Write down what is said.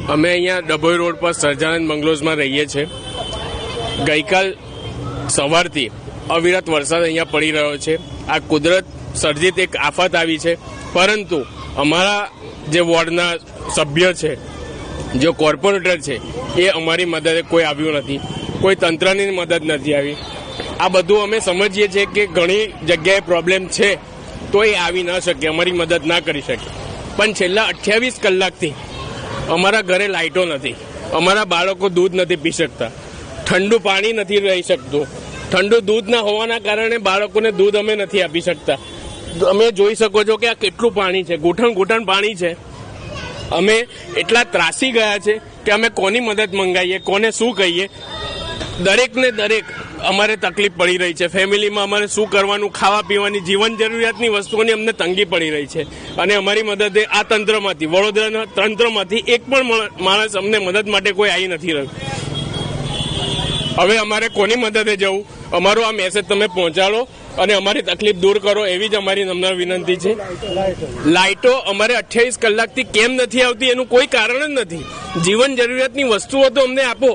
અમે અહીંયા ડભોઈ રોડ પર સહજાનંદ બંગલોઝમાં રહીએ છીએ. ગઈકાલ સવારથી અવિરત વરસાદ અહીંયા પડી રહ્યો છે. આ કુદરત સર્જિત એક આફત આવી છે, પરંતુ અમારા જે વોર્ડના સભ્ય છે, જે કોર્પોરેટર છે, એ અમારી મદદે કોઈ આવ્યું નથી. કોઈ તંત્રની મદદ નથી આવી. આ બધું અમે સમજીએ છીએ કે ઘણી જગ્યાએ પ્રોબ્લેમ છે, તો એ આવી ન શકે, અમારી મદદ ના કરી શકે. પણ છેલ્લા 28 કલાકથી અમારા ઘરે લાઇટો નથી, અમારા બાળકો દૂધ નથી પી શકતા, ઠંડુ પાણી નથી રહી શકતું. ઠંડુ દૂધ ના હોવાના કારણે બાળકોને દૂધ અમે નથી આપી શકતા. તમે જોઈ શકો છો કે આ કેટલું પાણી છે, ઘૂંટણ પાણી છે. અમે એટલા ત્રાસી ગયા છે કે અમે કોની મદદ મંગાવીએ, કોને શું કહીએ. દરેકને દરેક અમારે તકલીફ પડી રહી છે. ફેમિલીમાં અમારે શું કરવાનું, ખાવા પીવાની, જીવન જરૂરિયાતની વસ્તુઓની અમને તંગી પડી રહી છે. અને અમારી મદદે આ તંત્રમાંથી, વડોદરાના તંત્રમાંથી એક પણ માણસ અમને મદદ માટે કોઈ આવી નથી રહ્યું. હવે અમારે કોની મદદે જવું? અમારો આ મેસેજ તમે પહોંચાડો અને અમારી તકલીફ દૂર કરો, એવી જ અમારી નમ્ર વિનંતી છે. લાઇટો અમારે 28 કલાકથી કેમ નથી આવતી એનું કોઈ કારણ જ નથી. જીવન જરૂરિયાતની વસ્તુઓ તો અમને આપો.